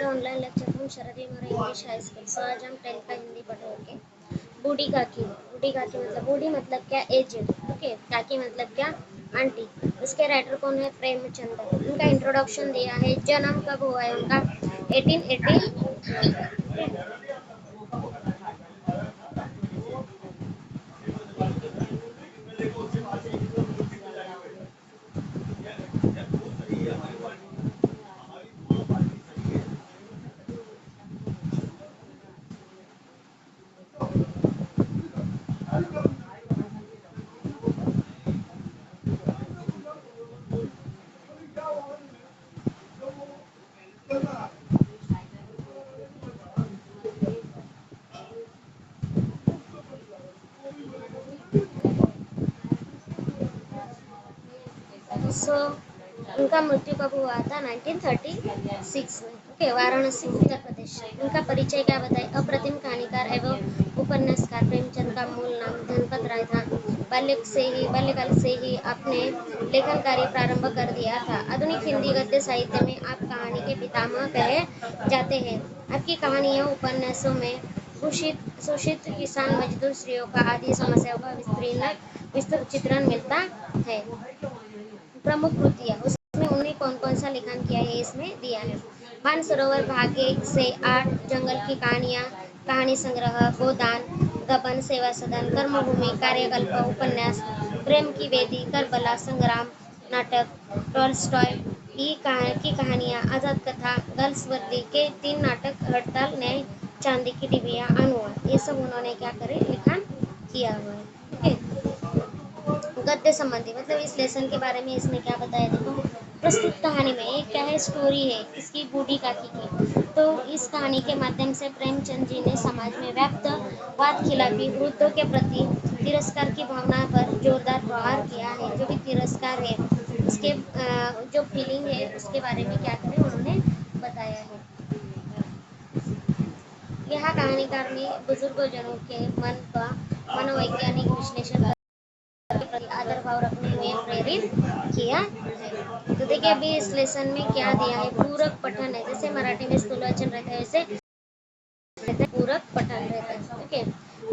मेरा online lecture from शरदी मोरा English high school. सो आज हम 10th का हिंदी पढ़ोगे। बूढ़ी काकी। बूढ़ी काकी मतलब बूढ़ी मतलब क्या, एजेड। ओके, काकी मतलब क्या, आंटी। उसके राइटर कौन है, प्रेमचंद। उनका इंट्रोडक्शन दिया है। जन्म कब हुआ है उनका, 1880। सो उनका मृत्यु कब हुआ था, 1936 में। ओके, वाराणसी उत्तर प्रदेश। उनका परिचय क्या बताए, अप्रतिम कहानीकार एवं उपन्यासकार। प्रेमचंद का मूल नाम धनपत राय था। बाल्यकाल से ही आपने लेखन कार्य प्रारंभ कर दिया था। आधुनिक हिंदी गद्य साहित्य में आप कहानी के पितामह कहे जाते हैं। आपकी कहानियों उपन्यासों में शोषित किसान मजदूर स्त्रियों का आदि समस्याओं का विस्तृत चित्रण मिलता है। प्रमुख कृतियाँ, उसमें उन्होंने कौन कौन सा लेखन किया है इसमें दिया है। मानसरोवर भाग 1 से 8, जंगल की कहानियाँ, कहानी संग्रह, गोदान, गबन, सेवा सदन, कर्मभूमि, कार्यकल्प, उपन्यास, प्रेम की वेदी, करबला, संग्राम, नाटक, टॉलस्टॉय की कहानियाँ, आजाद कथा, गर्ल्स वर्दी के 3 नाटक, हड़ताल, न्याय, चांदी की डिबिया, अनुवाद, ये सब उन्होंने क्या करे, लिखन किया हुआ है। ओके, गद्य संबंधी मतलब इस लेसन के बारे में इसने क्या बताया, देखो। प्रस्तुत कहानी में एक क्या है, स्टोरी है किसकी, बूढ़ी काकी की। तो इस कहानी के माध्यम से प्रेमचंद जी ने समाज में व्याप्त वाद खिलाफी, वृद्धों के प्रति तिरस्कार की भावना पर जोरदार प्रहार किया है। जो भी तिरस्कार है उसके जो फीलिंग है उसके बारे में क्या करें उन्होंने बताया है। यह कहानीकार ने बुजुर्गजनों के मन का मनोवैज्ञानिक विश्लेषण के प्रति आदर भाव रखने हुए प्रेरित किया है। तो देखिए अभी इस लेसन में क्या दिया है, पूरक पठन है। जैसे मराठी में स्थूलवाचन रहता है वैसे पूरक पठन रहता है। ओके,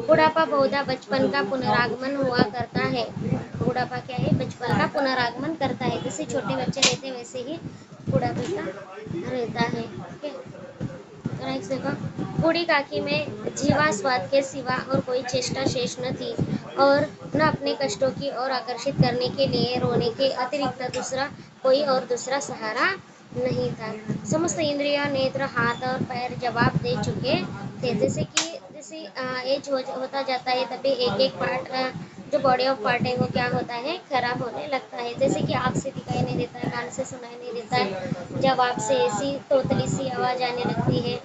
बुढ़ापा बहुधा बचपन का पुनरागमन हुआ करता है। बुढ़ापा क्या है, बचपन का पुनरागमन करता है। जैसे छोटे बच्चे रहते हैं वैसे ही बुढ़ापे का रहता है। ओके, नेक्स्ट देखो, बूढ़ी काकी में जीवा स्वाद के सिवा और कोई चेष्टा शेष न थी और न अपने कष्टों की ओर आकर्षित करने के लिए रोने के अतिरिक्त दूसरा सहारा नहीं था। समस्त इंद्रिय, नेत्र, हाथ और पैर जवाब दे चुके थे। जैसे एज होता जाता है तभी एक एक पार्ट, जो बॉडी ऑफ पार्ट है वो क्या होता है, खराब होने लगता है। जैसे कि आँख से दिखाई नहीं देता है, कान से सुनाई नहीं देता है, जवाब से ऐसी तोतली सी आवाज आने लगती है।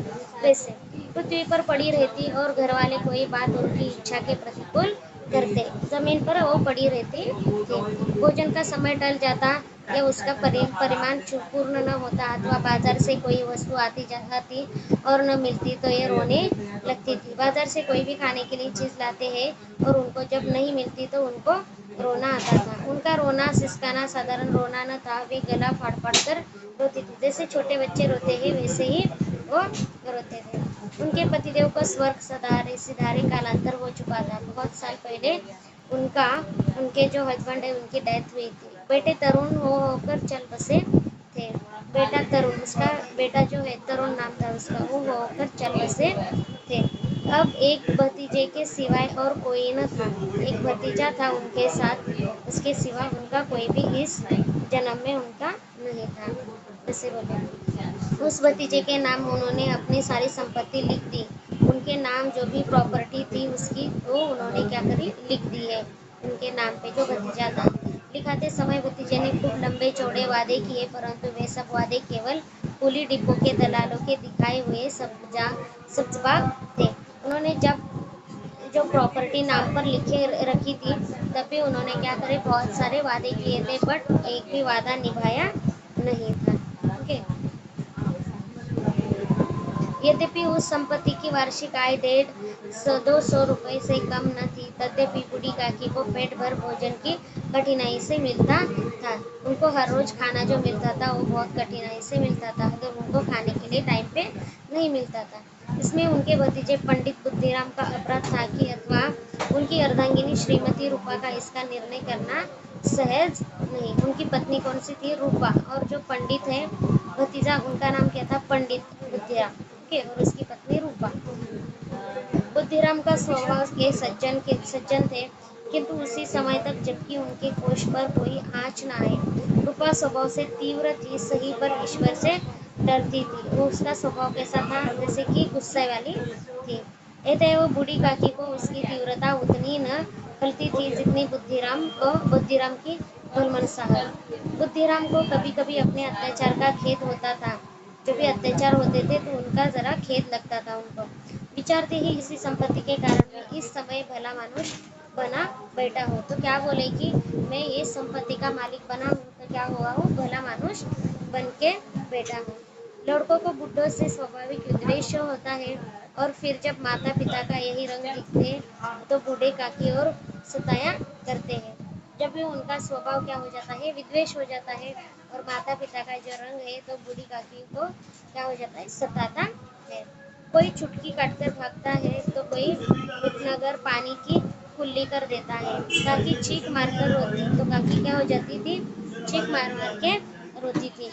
वैसे पृथ्वी पर पड़ी रहती और घर वाले कोई बात उनकी इच्छा के प्रतिकूल करते, जमीन पर वो पड़ी रहती थी। भोजन का समय टल जाता या उसका परिमाण पूर्ण न होता अथवा बाजार से कोई वस्तु आती जाती और न मिलती तो ये रोने लगती थी। बाजार से कोई भी खाने के लिए चीज लाते हैं और उनको जब नहीं मिलती तो उनको रोना आता था। उनका रोना सिसकाना साधारण रोना न था, वे गला फाड़ फाड़ कर रोती थी। जैसे छोटे बच्चे रोते हैं वैसे ही वो रोते थे। उनके पतिदेव को स्वर्ग सिधारे कालांतर हो चुका था। बहुत साल पहले उनके जो हस्बैंड है उनकी डेथ हुई थी। बेटे तरुण होकर चल बसे थे। बेटा तरुण, उसका बेटा जो है तरुण नाम था उसका, वो होकर चल बसे थे। अब एक भतीजे के सिवाय और कोई न था। एक भतीजा था उनके साथ, उसके सिवा उनका कोई भी इस जन्म में उनका नहीं था। जैसे बोले उस भतीजे के नाम उन्होंने अपनी सारी संपत्ति लिख दी। उनके नाम जो भी प्रॉपर्टी थी उसकी वो उन्होंने क्या करी, लिख दी है उनके नाम पे जो भतीजा था। लिखाते समय भतीजे ने खूब लंबे चौड़े वादे किए, परंतु वे सब वादे केवल कुली डिपो के दलालों के दिखाए हुए सब्जा थे। उन्होंने जब जो प्रॉपर्टी नाम पर लिखे रखी थी तब भी उन्होंने क्या करे, बहुत सारे वादे किए थे बट एक भी वादा निभाया नहीं था। ओके, यद्यपि उस संपत्ति की वार्षिक आय 150-200 रुपये से कम न थी, तद्यपि बूढ़ी काकी को पेट भर भोजन की कठिनाई से मिलता था। उनको हर रोज खाना जो मिलता था वो बहुत कठिनाई से मिलता था। अगर उनको खाने के लिए लिए टाइम पे नहीं मिलता था। इसमें उनके भतीजे पंडित बुद्धिराम का अपराध था कि अथवा उनकी अर्धांगिनी श्रीमती रूपा का इसका निर्णय करना सहज नहीं। उनकी पत्नी कौन सी थी? रूपा। और जो पंडित है भतीजा, उनका नाम क्या था? पंडित बुद्धिराम। ओके, और उसकी पत्नी रूपा। बुद्धिराम का स्वभाव के सज्जन थे, किंतु उसी समय तक जबकि उनके कोष पर कोई आँच न आए। रूपा स्वभाव से तीव्र थी, सही पर ईश्वर से डरती थी। वो उसका स्वभाव कैसा था? जैसे कि गुस्से वाली थी। अतः बूढ़ी काकी को उसकी तीव्रता उतनी न खलती थी जितनी बुद्धिराम की भलमनसा है। बुद्धिराम को कभी कभी अपने अत्याचार का खेद होता था। जो भी अत्याचार होते थे तो उनका जरा खेद लगता था उनको। विचारते ही इसी संपत्ति के कारण मैं इस समय भला मानुष बना बैठा हूँ। तो क्या बोले कि मैं ये संपत्ति का मालिक बना हूँ तो क्या हुआ हूँ? भला मानुष बन के बैठा हूँ। लड़कों को बुढ़ों से स्वाभाविक विद्वेष होता है, और फिर जब माता पिता का यही रंग दिखते तो बूढ़े काकी और सताया करते हैं। जब भी उनका स्वभाव क्या हो जाता है? विद्वेष हो जाता है। और माता पिता का जो रंग है तो बूढ़ी काकी को क्या हो जाता है? सताता है। कोई चुटकी काटकर भागता है तो कोई उपनगर पानी की कुल्ली कर देता है। काकी चीख मारकर रोती तो काकी क्या हो जाती थी? चीख मार मार के रोती थी।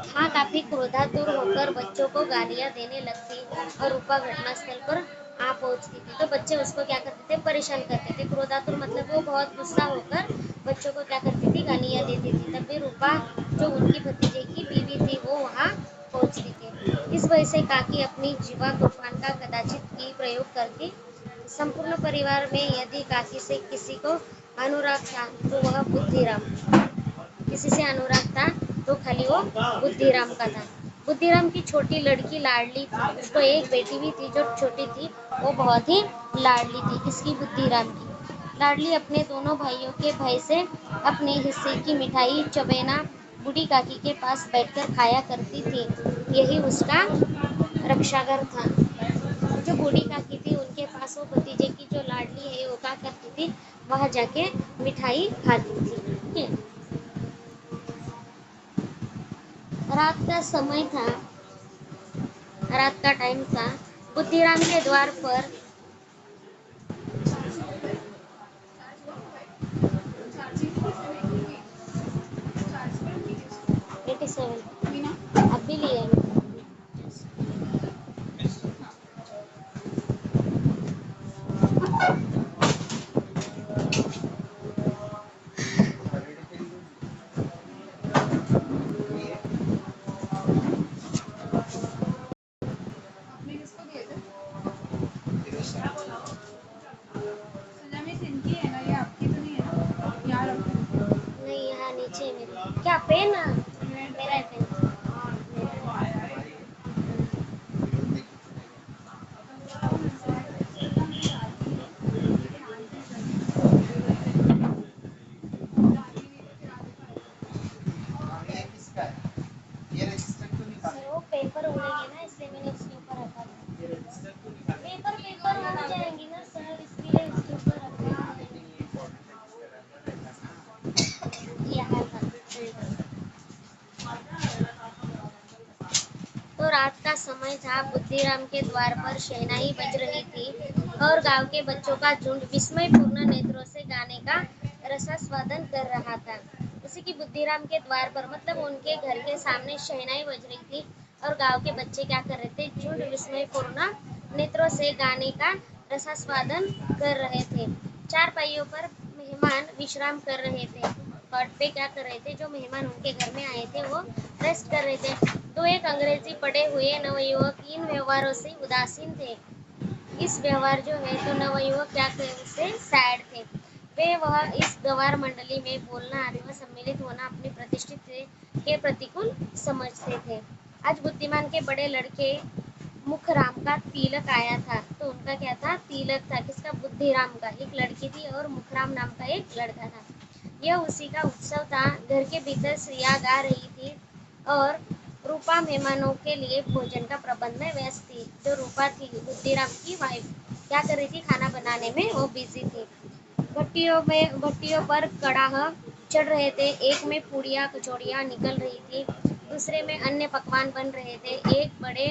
हाँ, काफी क्रोधातुर होकर बच्चों को गालियां देने लगती और रूपा घटनास्थल पर आ पहुंचती थी। तो बच्चे उसको क्या करते थे? परेशान करते थे। क्रोधातुर मतलब वो बहुत गुस्सा होकर बच्चों को क्या करती थी? गालियां देती थी। तब भी रूपा, जो उनकी भतीजे की बीवी थी, वो वहाँ पहुंचती थी। इस वजह से काकी अपनी जीवा तूफान का कदाचित की प्रयोग करती। संपूर्ण परिवार में यदि काकी से किसी को अनुराग था तो वह बुद्धिराम। किसी से अनुराग था तो खाली वो बुद्धिराम का था। बुद्धिराम की छोटी लड़की लाडली थी। उसको एक बेटी भी थी जो छोटी थी, वो बहुत ही लाडली थी। किसकी? बुद्धिराम की। लाडली अपने दोनों भाइयों के भय से अपने हिस्से की मिठाई चबेना बूढ़ी काकी के पास बैठकर खाया करती थी। यही उसका रक्षागर था। जो बूढ़ी काकी थी उनके पास वो भतीजे की जो लाडली है वो क्या करती थी? वहां जाके मिठाई खाती थी। ठीक है। रात का समय था, रात का टाइम था। बुद्धिराम के द्वार पर 87 अब भी लिए नहीं, यहाँ नीचे मेरे क्या पेन? मेरा है पेन। सर वो पेपर उड़ेंगे ना, इसलिए मैंने उसके ऊपर रखा था। पेपर उड़ जाएंगी ना सर, इसलिए इसके ऊपर रखा है। यहाँ था। तो रात का समय था। बुद्धिराम के द्वार पर शहनाई बज रही थी और गांव के बच्चों का झुंड विस्मयपूर्ण नेत्रों से गाने का रसास्वादन कर रहा था। उसी की बुद्धिराम के द्वार पर मतलब उनके घर के सामने शहनाई बज रही थी और गांव के बच्चे क्या कर रहे थे? झुंड विस्मयपूर्ण नेत्रों से गाने का रसास्वादन कर रहे थे। चार पहियों पर मेहमान विश्राम कर रहे थे। कॉट पे क्या कर रहे थे? जो मेहमान उनके घर में आए थे वो रेस्ट कर रहे थे। तो एक अंग्रेजी पढ़े हुए नवयुवक इन व्यवहारों से उदासीन थे। इस व्यवहार जो है तो नवयुवक क्या थे? उससे सैड थे। वह इस गवार मंडली में बोलना अथवा सम्मिलित होना अपनी प्रतिष्ठित के प्रतिकूल समझते थे। आज बुद्धिमान के बड़े लड़के मुखराम का तिलक आया था। तो उनका क्या था? तिलक था। किसका? बुद्धिराम का। एक लड़की थी और मुखराम नाम का एक लड़का था। यह उसी का उत्सव था। घर के भीतर श्रिया गा रही थी और रूपा मेहमानों के लिए भोजन का प्रबंध में व्यस्त थी। जो रूपा थी बुद्धिराम की वाइफ, क्या कर रही थी? खाना बनाने में वो बिजी थी। भट्टियों पर कड़ाह चढ़ रहे थे। एक में पूड़ियाँ कचौड़ियाँ निकल रही थी। दूसरे में अन्य पकवान बन रहे थे। एक बड़े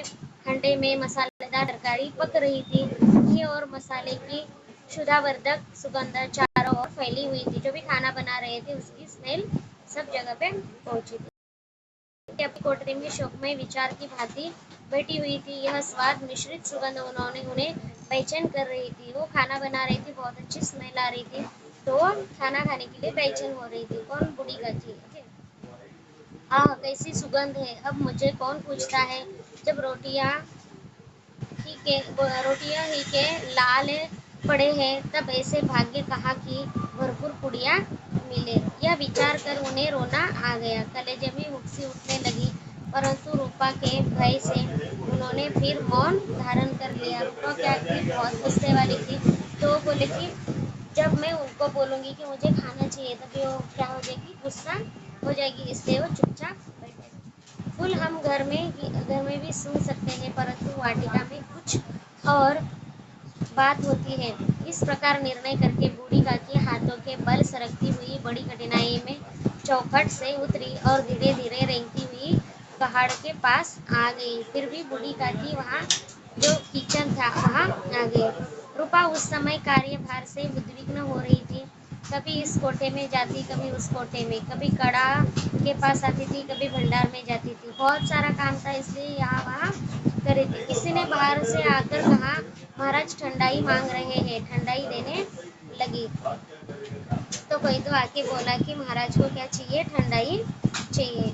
हंडे में मसालेदार तरकारी पक रही थी। घी और मसाले की क्षुधावर्धक सुगंध चारों ओर फैली हुई थी। जो भी खाना बना रहे थे उसकी स्मेल सब जगह पे पहुंची थी। अपनी कोठरी में शोकमय विचार की भांति बैठी हुई थी। यह स्वाद मिश्रित सुगंध उन्होंने उन्हें बेचैन कर रही थी। वो खाना बना रही थी, बहुत अच्छी स्मेल आ रही थी, तो वो खाना खाने के लिए बेचैन हो रही थी। कौन? बूढ़ी काकी। ओके। आह, कैसी सुगंध है! अब मुझे कौन पूछता है जब रोटियां ही के लाल पड़े हैं, तब ऐसे भाग्य कहाँ की भरपूर पुड़िया मिले। यह विचार कर उन्हें रोना आ गया। कलेजे में हुक्सी उठने लगी, परंतु रूपा के भय से उन्होंने फिर मौन धारण कर लिया। रूपा क्या थी? बहुत गुस्से वाली थी। तो वो बोले कि जब मैं उनको बोलूंगी कि मुझे खाना चाहिए, तभी वो क्या हो जाएगी? गुस्सा हो जाएगी। इसलिए वो चुपचाप बैठे। फूल हम घर में भी सूंघ सकते हैं, परंतु वाटिका में कुछ और बात होती है। इस प्रकार निर्णय करके बूढ़ी काकी हाथों के बल सरकती हुई बड़ी कठिनाई में चौखट से उतरी और धीरे धीरे रेंगती हुई पहाड़ के पास आ गई। फिर भी बूढ़ी काकी वहाँ जो किचन था वहाँ आ गई। रूपा उस समय कार्यभार से उद्विग्न हो रही थी। कभी इस कोठे में जाती, कभी उस कोठे में, कभी कड़ा के पास आती थी, कभी भंडार में जाती थी। बहुत सारा काम था, इसलिए यहाँ वहाँ कर रही थी। किसी ने बाहर से आकर कहा, महाराज ठंडाई मांग रहे हैं। ठंडाई देने लगी तो कोई तो आके बोला कि महाराज को क्या चाहिए? ठंडाई चाहिए।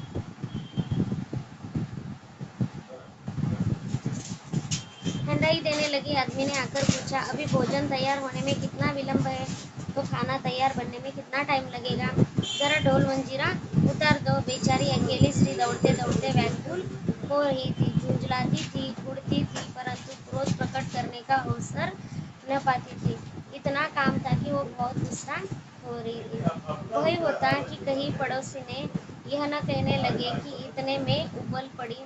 ठंडाई देने लगी। आदमी ने आकर पूछा, अभी भोजन तैयार होने में कितना विलंब है? तो खाना तैयार बनने में कितना टाइम लगेगा? जरा ढोल मंजीरा उतार दो। बेचारी अकेली स्त्री दौड़ते दौड़ते व्याकुल हो रही थी, झुंझलाती थी, उड़ती थी, परंतु क्रोध प्रकट करने का अवसर न पाती थी। इतना काम था कि वो बहुत गुस्सा हो रही थी। वही होता कि कहीं पड़ोसी ने यह न कहने लगे कि इतने में उबल पड़ी।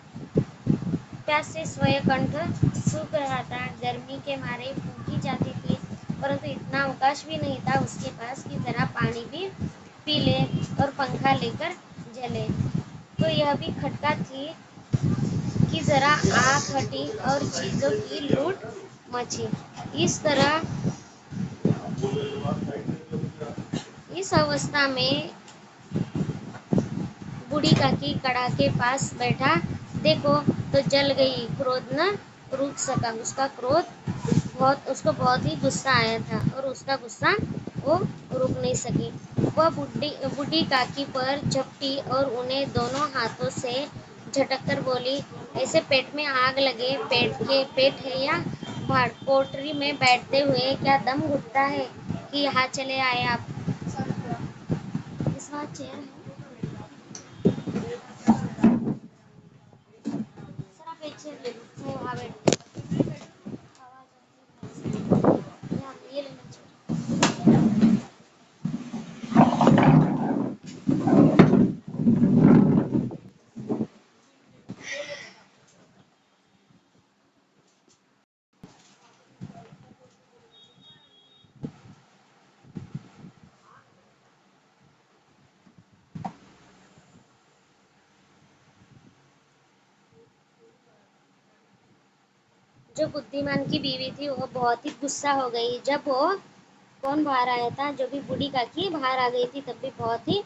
प्यास से स्वयं कंठ सूख रहा था, गर्मी के मारे फूंकी जाती थी, परंतु इतना अवकाश भी नहीं था उसके पास कि जरा पानी भी पी ले और पंखा लेकर जले। तो यह भी खटका थी कि जरा आँख हटी और चीजों की लूट मची। इस तरह इस अवस्था में बूढ़ी काकी कड़ा के पास बैठा, देखो तो जल गई। क्रोध न रुक सका। उसको बहुत ही गुस्सा आया था और उसका गुस्सा वो रुक नहीं सकी। वह बूढ़ी काकी पर झपटी और उन्हें दोनों हाथों से झटक कर बोली, ऐसे पेट में आग लगे पेट है या भाड़? कोठरी में बैठते हुए क्या दम घुटता है कि यहाँ चले आए आप? इस बार चेयर है। सर आप एक चेयर ले लो, मैं वहाँ बैठ यहाँ ये लेना चाहिए। जो बुद्धिमान की बीवी थी वो बहुत ही गुस्सा हो गई। जब वो कौन बाहर आया था? जो भी बूढ़ी काकी बाहर आ गई थी, तब भी बहुत ही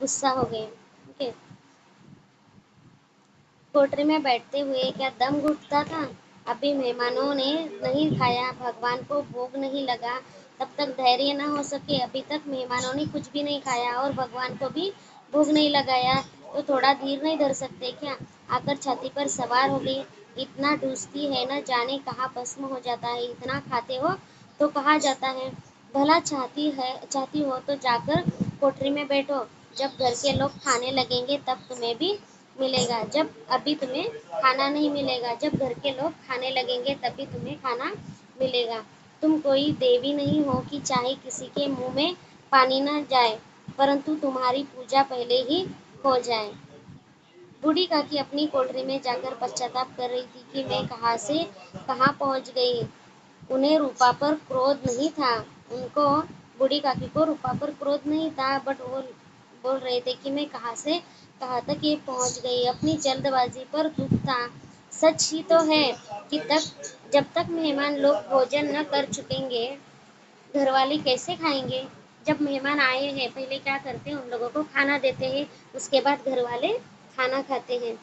गुस्सा हो गई। ओके। कोठरी में बैठते हुए क्या दम घुटता था? अभी मेहमानों ने नहीं खाया, भगवान को भोग नहीं लगा, तब तक धैर्य न हो सके। अभी तक मेहमानों ने कुछ भी नहीं खाया और भगवान को भी भोग नहीं लगाया, तो थोड़ा धीर नहीं धर सकते क्या? आकर छाती पर सवार हो गई। इतना डूसती है, न जाने कहाँ भस्म हो जाता है। इतना खाते हो तो कहाँ जाता है? भला चाहती हो तो जाकर कोठरी में बैठो। जब घर के लोग खाने लगेंगे तब तुम्हें भी मिलेगा। जब अभी तुम्हें खाना नहीं मिलेगा, जब घर के लोग खाने लगेंगे तभी तुम्हें खाना मिलेगा। तुम कोई देवी नहीं हो कि चाहे किसी के मुंह में पानी न जाए, परंतु तुम्हारी पूजा पहले ही हो जाए। बूढ़ी काकी अपनी कोठरी में जाकर पश्चाताप कर रही थी कि मैं कहाँ से कहाँ पहुँच गई। उन्हें रूपा पर क्रोध नहीं था। उनको बूढ़ी काकी को रूपा पर क्रोध नहीं था, बट वो बोल रहे थे कि मैं कहाँ से कहा तक ये पहुंच गई। अपनी जल्दबाजी पर दुख था। सच ही तो है कि तक जब तक मेहमान लोग भोजन न कर चुकेंगे, घरवाले कैसे खाएंगे। जब मेहमान आए हैं पहले क्या करते हैं, उन लोगों को खाना देते हैं, उसके बाद घरवाले खाना खाते हैं।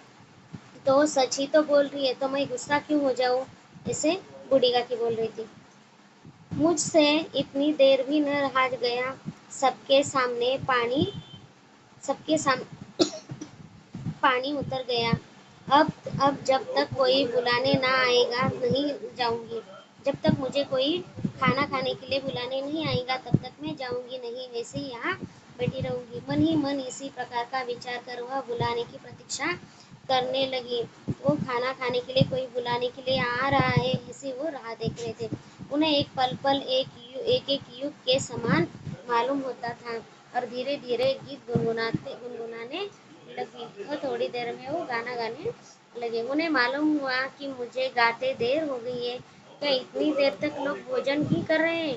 तो सच ही तो बोल रही है, तो मैं गुस्सा क्यों हो जाऊं। ऐसे बूढ़ी काकी बोल रही थी। मुझसे इतनी देर भी न रहा गया। सबके सामने पानी सबके साम पानी उतर गया। अब जब तक कोई बुलाने ना आएगा नहीं जाऊंगी। जब तक मुझे कोई खाना खाने के लिए बुलाने नहीं आएगा तब तक मैं जाऊंगी नहीं, ऐसे ही यहाँ बैठी रहूंगी। मन ही मन इसी प्रकार का विचार कर वह बुलाने की प्रतीक्षा करने लगी। वो खाना खाने के लिए कोई बुलाने के लिए आ रहा है, ऐसी वो राह देख रहे थे। उन्हें एक पल पल एक एक युग के समान मालूम होता था और धीरे धीरे गीत गुनगुनाने लगी। और थोड़ी देर में वो गाना गाने लगे। उन्हें मालूम हुआ कि मुझे गाते देर हो गई है। क्या इतनी देर तक लोग भोजन ही कर रहे हैं,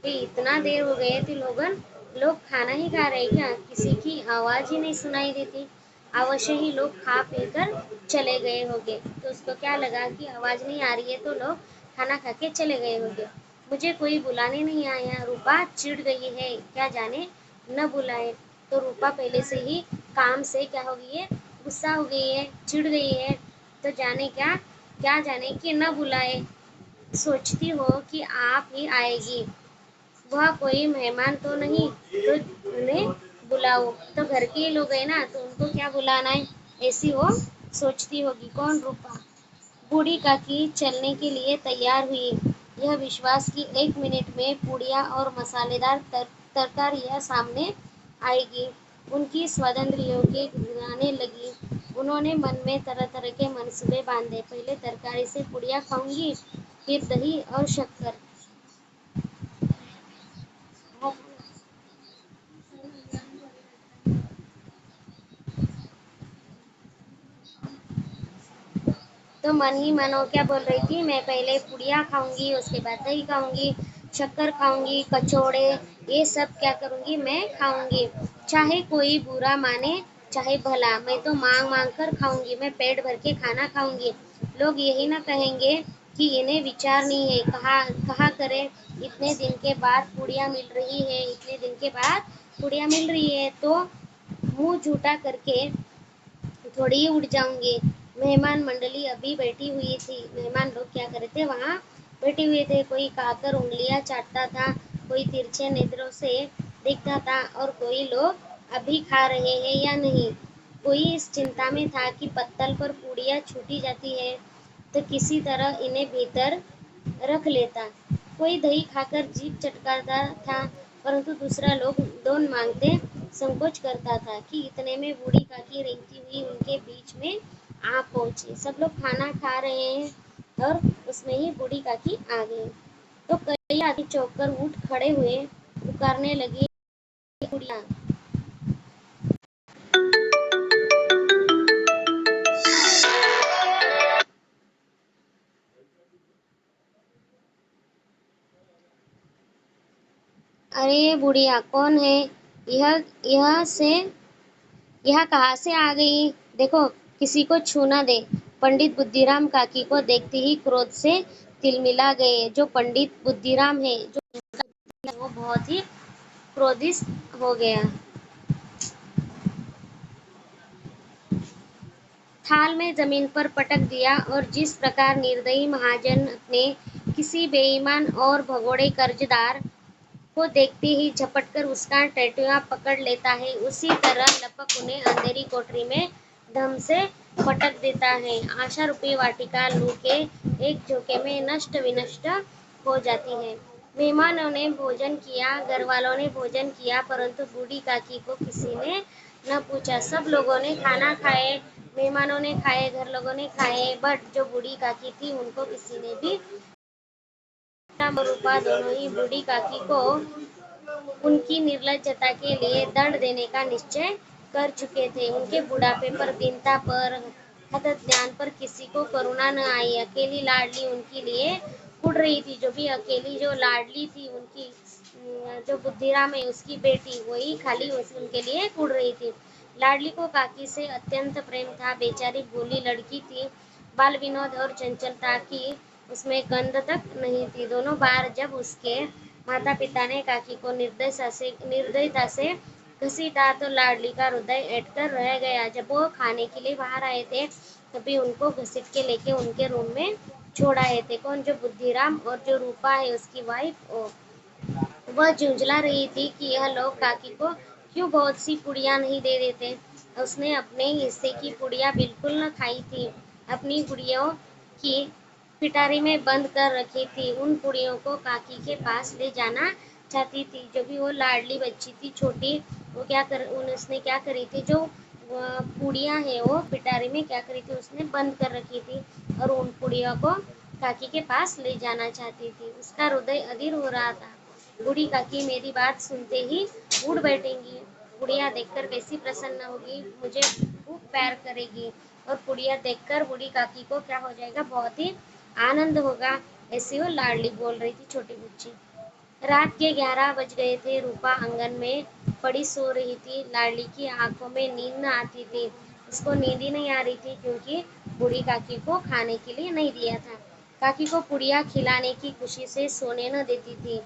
कि इतना देर हो गए थे लोग खाना ही खा रहे हैं क्या। किसी की आवाज ही नहीं सुनाई देती। अवश्य ही लोग खा पी कर चले गए होंगे। तो उसको क्या लगा कि आवाज नहीं आ रही है तो लोग खाना खा के चले गए होंगे। मुझे कोई बुलाने नहीं आया। रूपा चिढ़ गई है, क्या जाने न बुलाए। तो रूपा पहले से ही काम से क्या हो गई है, गुस्सा हो गई है, चिढ़ गई है। तो जाने क्या क्या जाने कि न बुलाए। सोचती हो कि आप ही आएगी, वह कोई मेहमान तो नहीं, तो उन्हें बुलाओ। तो घर के ही लोग हैं ना, तो उनको क्या बुलाना है, ऐसी वो सोचती होगी। कौन, रूपा। बूढ़ी काकी चलने के लिए तैयार हुई, यह विश्वास कि 1 मिनट में पूड़ियाँ और मसालेदार तरकारियाँ सामने आएगी। उनकी स्वादेंद्रियों के गुनगुनाने लगी। उन्होंने मन में तरह तरह के मनसूबे बांधे। पहले तरकारी से पूड़ियाँ खाऊंगी, फिर दही और शक्कर। तो मन ही मन वो क्या बोल रही थी, मैं पहले पुड़िया खाऊंगी, उसके बाद दही खाऊंगी, शक्कर खाऊंगी, कचौड़े, ये सब क्या करूंगी, मैं खाऊंगी। चाहे कोई बुरा माने चाहे भला, मैं तो मांग मांग कर खाऊंगी। मैं पेट भर के खाना खाऊंगी। लोग यही ना कहेंगे कि इन्हें विचार नहीं है। कहा कहा करे, इतने दिन के बाद पुड़िया मिल रही है, इतने दिन के बाद पुड़िया मिल रही है तो मुंह झूठा करके थोड़ी ही उठ जाऊंगी। मेहमान मंडली अभी बैठी हुई थी। मेहमान लोग क्या कर रहे थे, वहाँ बैठे हुए थे। कोई खाकर उंगलियां चाटता था, कोई तिरछे नेत्रों से देखता था, और कोई लोग अभी खा रहे हैं या नहीं। कोई इस चिंता में था कि पत्तल पर पूड़ियाँ छूटी जाती है तो किसी तरह इन्हें भीतर रख लेता। कोई दही खाकर जीभ चटकाता था, परंतु दूसरा लोग लोन मांगते संकोच करता था कि इतने में बूढ़ी काकी रेंगती हुई उनके बीच में आ पहुंची। सब लोग खाना खा रहे हैं और उसमें ही बूढ़ी काकी आ गई। तो कई आदमी चौंक कर उठ खड़े हुए, पुकारने लगे, बुढ़िया। अरे ये बुढ़िया कौन है, यह से यह कहाँ से आ गई। देखो, किसी को छू ना दे। पंडित बुद्धिराम काकी को देखते ही क्रोध से तिलमिला गए। जो पंडित बुद्धिराम है, वो बहुत ही क्रोधित हो गया। थाल में जमीन पर पटक दिया, और जिस प्रकार निर्दयी महाजन अपने किसी बेईमान और भगोड़े कर्जदार को देखते ही झपटकर उसका टैटुआ पकड़ लेता है, उसी तरह लपक उन्हें अंधेरी कोठरी में धम से पटक देता है। आशा रूपी वाटिका लू के एक झोंके में नष्ट विनष्ट हो जाती है। मेहमानों ने भोजन किया, घर वालों ने भोजन किया, परंतु बूढ़ी काकी को किसी ने न पूछा। सब लोगों ने खाना खाए, मेहमानों ने खाए, घर लोगों ने खाए, बट जो बूढ़ी काकी थी उनको किसी ने भी और रूपा दोनों ही बूढ़ी काकी को उनकी निर्लज्जता के लिए दंड देने का निश्चय कर चुके थे। उनके बुढ़ापे पर, दीनता पर, हतज्ञान पर किसी को करुणा न आई। अकेली लाडली उनके लिए कुढ़ रही थी। जो भी अकेली जो लाडली थी उनकी, जो बुद्धिराम है उसकी बेटी, वही खाली उनके लिए कुढ़ रही थी। लाडली को काकी से अत्यंत प्रेम था। बेचारी भोली लड़की थी, बाल विनोद और चंचलता की उसमें गंध तक नहीं थी। दोनों बार जब उसके माता पिता ने काकी को निर्दयता से घसीटा तो लाडली का हृदय ऐंठकर रह गया। जब वो खाने के लिए बाहर आए थे तभी उनको घसीट के लेके उनके रूम में छोड़ आए थे। कौन? जो बुद्धिराम और जो रूपा है उसकी वाइफ, वह झुंझला रही थी कि यह लोग काकी को क्यों बहुत सी पुड़िया नहीं दे देते। उसने अपने हिस्से की पुड़िया बिल्कुल न खाई थी, अपनी गुड़ियों की पिटारी में बंद कर रखी थी। उन पुड़ियों को काकी के पास ले जाना चाहती थी। जो भी वो लाडली बच्ची थी छोटी, वो उसने क्या करी थी, जो पुड़िया है वो पिटारी में क्या करी थी, उसने बंद कर रखी थी और उन पुड़ियों को काकी के पास ले जाना चाहती थी। उसका हृदय अधीर हो रहा था। बूढ़ी काकी मेरी बात सुनते ही उड़ बैठेंगी, बुढ़िया देखकर कैसी प्रसन्न होगी, मुझे खूब प्यार करेगी और बुढ़िया देखकर बूढ़ी काकी को क्या हो जाएगा, बहुत ही आनंद होगा। ऐसी वो लाडली बोल रही थी छोटी बच्ची। रात के 11 बज गए थे। रूपा आंगन में पड़ी सो रही थी। लाडली की आंखों में नींद न आती थी। उसको नींद ही नहीं आ रही थी क्योंकि बूढ़ी काकी को खाने के लिए नहीं दिया था। काकी को पुड़िया खिलाने की खुशी से सोने न देती थी।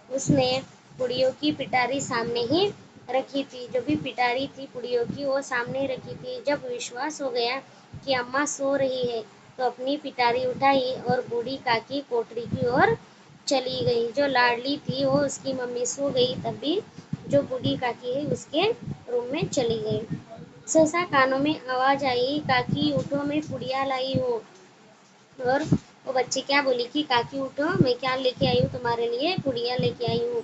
उसने पुड़ियों की पिटारी सामने ही रखी थी। जो भी पिटारी थी पुड़ियों की वो सामने रखी थी। जब विश्वास हो गया कि अम्मा सो रही है तो अपनी पिटारी उठाई और बूढ़ी काकी कोठरी की ओर चली गई। जो लाडली थी वो उसकी मम्मी सो गई, तब भी जो बूढ़ी काकी है उसके रूम में चली गई। सहसा कानों में आवाज आई, काकी उठो, मैं पुड़िया लाई हूँ। और वो बच्ची क्या बोली कि काकी उठो, मैं क्या लेके आई हूँ तुम्हारे लिए, पुड़िया लेके आई हूँ।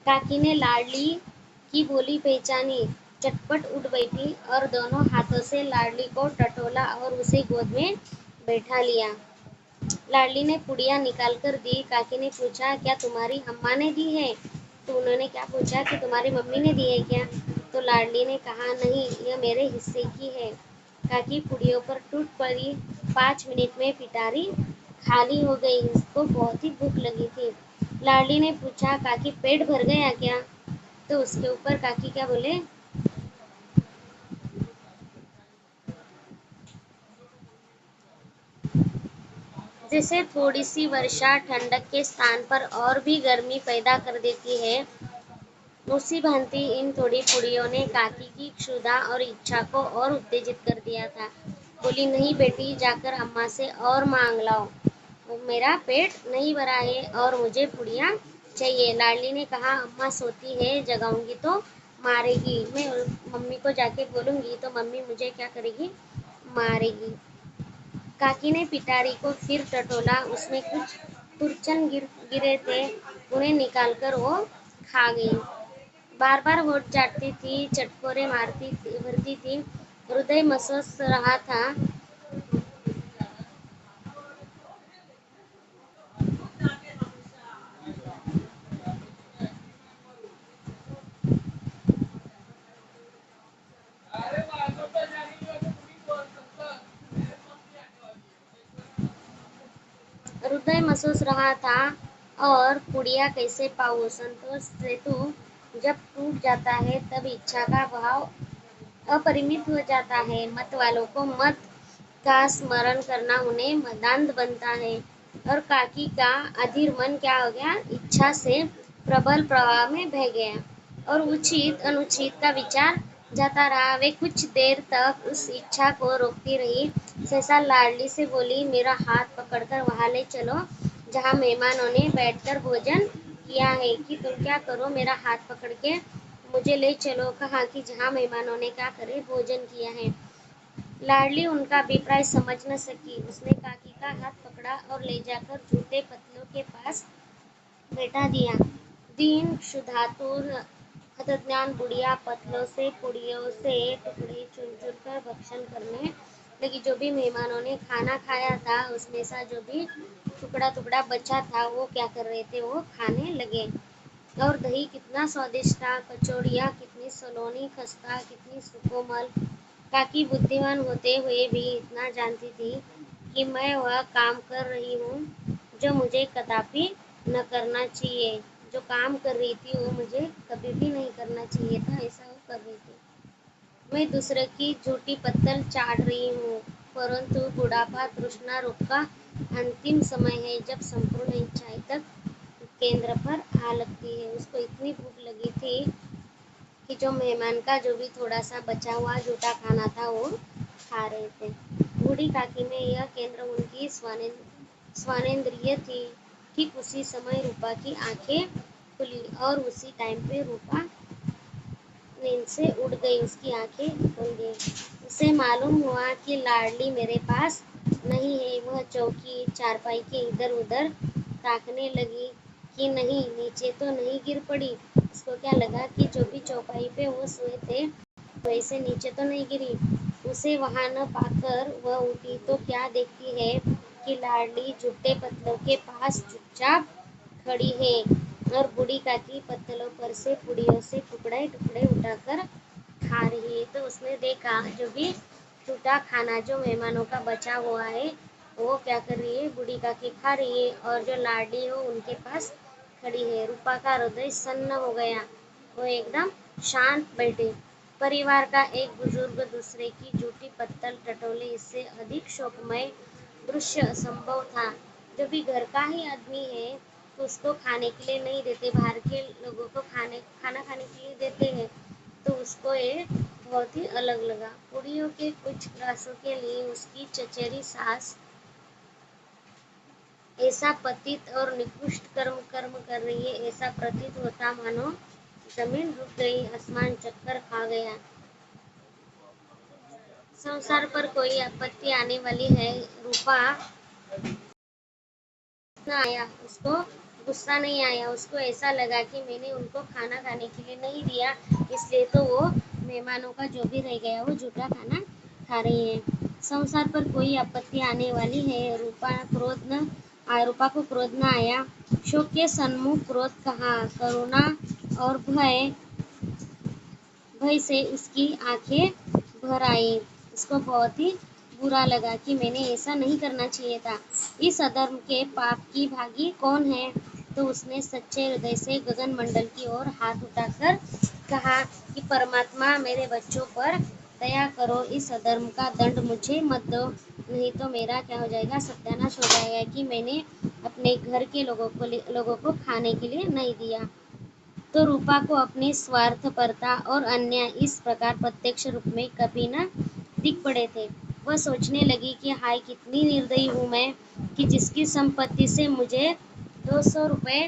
काकी ने लाडली की बोली पहचानी, चटपट उठ बैठी और दोनों हाथों से लाडली को टटोला और उसे गोद में बैठा लिया। लाडली ने पुड़िया निकाल कर दी। काकी ने पूछा, क्या तुम्हारी अम्मा ने दी है? तो उन्होंने क्या पूछा कि तुम्हारी मम्मी ने दी है क्या? तो लाडली ने कहा, नहीं, यह मेरे हिस्से की है। काकी पुड़ियों पर टूट पड़ी। 5 मिनट में पिटारी खाली हो गई। उसको बहुत ही भूख लगी थी। लाडली ने पूछा, काकी पेट भर गया क्या? तो उसके ऊपर काकी क्या बोले, जैसे थोड़ी सी वर्षा ठंडक के स्थान पर और भी गर्मी पैदा कर देती है, उसी भांति इन थोड़ी पुड़ियों ने काकी की क्षुधा और इच्छा को और उत्तेजित कर दिया था। बोली, नहीं बेटी, जाकर अम्मा से और मांग लाओ, मेरा पेट नहीं भरा है और मुझे पुड़िया चाहिए। लाडली ने कहा, अम्मा सोती है, जगाऊंगी तो मारेगी, मैं मम्मी को जाके बोलूंगी तो मम्मी मुझे क्या करेगी, मारेगी। काकी ने पिटारी को फिर टटोला। उसमें कुछ खुरचन गिरे थे, उन्हें निकालकर वो खा गई। बार बार होठ चाटती थी, चटकोरे भरती थी। हृदय महसूस रहा था, हृदय महसूस रहा था और पुड़िया कैसे पाऊँ। संतोष से तो जब टूट जाता है तब इच्छा का भाव अपरिमित हो जाता है। मत वालों को मत का स्मरण करना उन्हें मदांध बनता है। और काकी का अधीर मन क्या हो गया, इच्छा से प्रबल प्रवाह में बह गया और उचित अनुचित का विचार जाता रहा। वे कुछ देर तक उस इच्छा को रोकती रही। सहसा लाडली से बोली, मेरा हाथ पकड़कर वहां ले चलो जहाँ मेहमानों ने बैठकर भोजन किया है। कि तुम क्या करो, मेरा हाथ पकड़ के मुझे ले चलो। कहा कि जहाँ मेहमानों ने क्या करे, भोजन किया है। लाडली उनका अभिप्राय समझ न सकी। उसने काकी का हाथ पकड़ा और ले जाकर जूते पतलों के पास बैठा दिया। दीन क्षुधातुर हतज्ञान बुढ़िया पतलों से पुड़ियों से टुकड़े चुन चुन कर भक्षण करने लगी। जो भी मेहमानों ने खाना खाया था उसमें सा जो भी टुकड़ा टुकड़ा बचा था वो क्या कर रहे थे, वो खाने लगे। और दही कितना स्वादिष्ट था, कचौड़ियाँ कितनी सलोनी, खस्ता कितनी सुकोमल। काकी बुद्धिमान होते हुए भी इतना जानती थी कि मैं वह काम कर रही हूँ जो मुझे कदापि न करना चाहिए। जो काम कर रही थी वो मुझे कभी भी नहीं करना चाहिए था, ऐसा वो कर रही थी। मैं दूसरे की झूठी पत्तल चाट रही हूँ, परंतु बुढ़ापा तृष्णा रोग का अंतिम समय है जब संपूर्ण इच्छाएं तक केंद्र पर आ लगती है। उसको इतनी भूख लगी थी कि जो मेहमान का जो भी थोड़ा सा बचा हुआ जूठा खाना था वो खा रहे थे। बूढ़ी काकी में यह केंद्र उनकी स्वानेंद्रिय थी। ठीक उसी समय रूपा की आंखें खुली और उसी टाइम पे रूपा नींद से उठ गई, उसकी आंखें खुल गई। उसे मालूम हुआ कि लाडली मेरे पास नहीं है। वह चौकी चारपाई के इधर उधर ताकने लगी कि नहीं नीचे तो नहीं गिर पड़ी। उसको क्या लगा कि जो भी चौपाई पे वो सोए थे वैसे नीचे तो नहीं गिरी। उसे वहां न पाकर वह उठी तो क्या देखती है कि लाडली झुट्टे पत्तलों के पास चुपचाप खड़ी है और बूढ़ी काकी पत्तलों पर से पुड़ियों से टुकड़े टुकड़े उठाकर खा रही है। तो उसने देखा जो भी टूटा खाना जो मेहमानों का बचा हुआ है वो क्या कर रही है, बूढ़ी काकी खा रही है और जो लाडली हो उनके पास खड़ी है। रूपा का हृदय सन्न हो गया, वो एकदम शांत बैठे। परिवार का एक बुजुर्ग दूसरे की जूठी पत्तल टटोले, इससे अधिक शोकमय दृश्य असंभव था। जो भी घर का ही आदमी है तो उसको खाने के लिए नहीं देते, बाहर के लोगों को खाना खाने के लिए देते हैं, तो उसको ये बहुत ही अलग लगा। पूड़ियों के कुछ ग्रासों के लिए उसकी चचेरी सास ऐसा पतित और निकृष्ट कर्म कर्म कर रही है, ऐसा प्रतीत होता मानो जमीन रुक गई, आसमान चक्कर खा गया। संसार पर कोई आपत्ति आने वाली है। रूपा ना आया, उसको गुस्सा नहीं आया। उसको ऐसा लगा कि मैंने उनको खाना खाने के लिए नहीं दिया, इसलिए तो वो मेहमानों का जो भी रह गया वो झूठा खाना खा रही है। संसार पर कोई आपत्ति आने वाली है। रूपा को क्रोध न आया। शोक के सन्मुख क्रोध कहाँ, करुणा और भय भय से उसकी आंखें भर आई। उसको बहुत ही बुरा लगा कि मैंने ऐसा नहीं करना चाहिए था। इस अधर्म के पाप की भागी कौन है? तो उसने सच्चे हृदय से गगन मंडल की ओर हाथ उठाकर कहा कि परमात्मा मेरे बच्चों पर दया करो, इस अधर्म का दंड मुझे मत दो, नहीं तो मेरा क्या हो जाएगा, सत्यानाश हो जाएगा कि मैंने अपने घर के लोगों को खाने के लिए नहीं दिया। तो रूपा को अपनी स्वार्थपरता और अन्याय इस प्रकार प्रत्यक्ष रूप में कभी न दिख पड़े थे। वह सोचने लगी कि हाय कितनी निर्दयी हूँ मैं कि जिसकी संपत्ति से मुझे 200 रुपए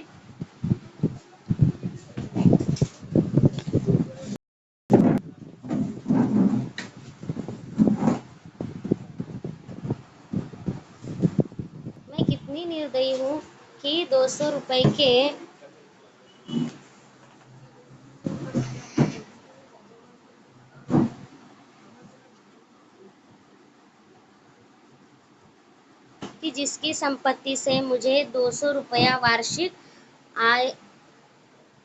मैं कितनी निर्दयी हूँ कि 200 रुपए के कि जिसकी संपत्ति से मुझे 200 रुपया वार्षिक आय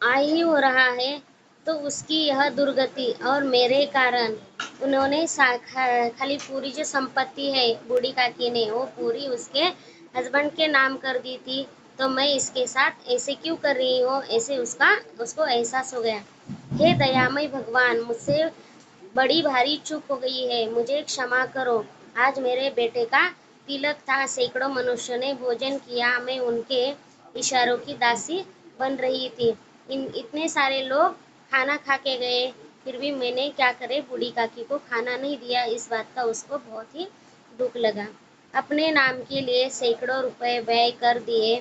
आय ही हो रहा है, तो उसकी यह दुर्गति और मेरे कारण उन्होंने खाली पूरी जो संपत्ति है बूढ़ी काकी ने वो पूरी उसके हस्बैंड के नाम कर दी थी, तो मैं इसके साथ ऐसे क्यों कर रही हूँ, ऐसे उसको एहसास हो गया। हे दयामय भगवान, मुझसे बड़ी भारी चूक हो गई है, मुझे क्षमा करो। आज मेरे बेटे का तिलक था, सैकड़ों मनुष्यों ने भोजन किया, मैं उनके इशारों की दासी बन रही थी। इतने सारे लोग खाना खा के गए, फिर भी मैंने क्या करे बूढ़ी काकी को खाना नहीं दिया। इस बात का उसको बहुत ही दुख लगा। अपने नाम के लिए सैकड़ों रुपए व्यय कर दिए,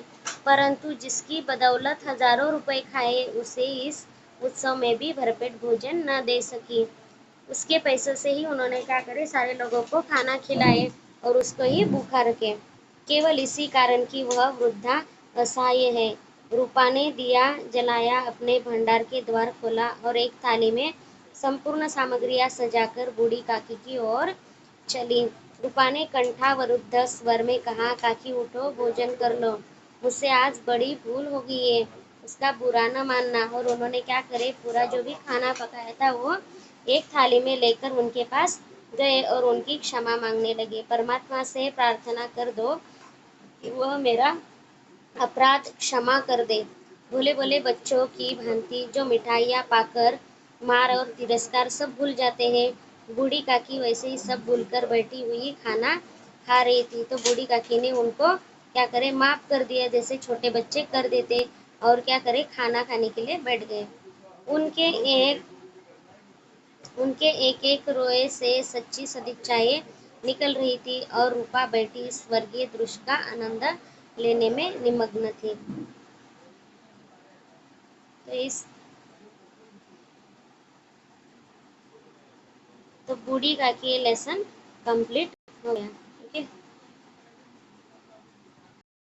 परंतु जिसकी बदौलत हजारों रुपए खाए उसे इस उत्सव में भी भरपेट भोजन न दे सकी। उसके पैसों से ही उन्होंने क्या करे सारे लोगों को खाना खिलाए और उसको ही भूखा रखे। केवल इसी कारण कि वह वृद्धा असहाय है। रूपा ने दिया जलाया, अपने भंडार के द्वार खोला और एक थाली में संपूर्ण सामग्रियां सजाकर बूढ़ी काकी की ओर चली। रूपा ने कंठावरुद्ध स्वर में कहा, काकी उठो, भोजन कर लो, मुझसे आज बड़ी भूल हो गई है, उसका बुरा न मानना। और उन्होंने क्या करे पूरा जो भी खाना पकाया था वो एक थाली में लेकर उनके पास गए और उनकी क्षमा मांगने लगे। परमात्मा से प्रार्थना कर दो कि वह मेरा अपराध क्षमा कर दे। भोले भोले बच्चों की भांति जो मिठाइयाँ पाकर मार और तिरस्कार सब भूल जाते हैं, बूढ़ी काकी वैसे ही सब भूलकर बैठी हुई खाना खा रही थी, तो बूढ़ी काकी ने उनको क्या करे, माफ कर दिया, जैसे छोटे बच्चे कर देते, और क्या करे, खाना खाने के लिए बैठ गए। उनके एक उनके एक एक रोए से सच्ची सदिच्छाएं निकल रही थी, और रूपा बैठी स्वर्गीय दृश्य का आनंद लेने में निमग्न थी। तो इस तो बूढ़ी का ये लेसन कंप्लीट हो गया।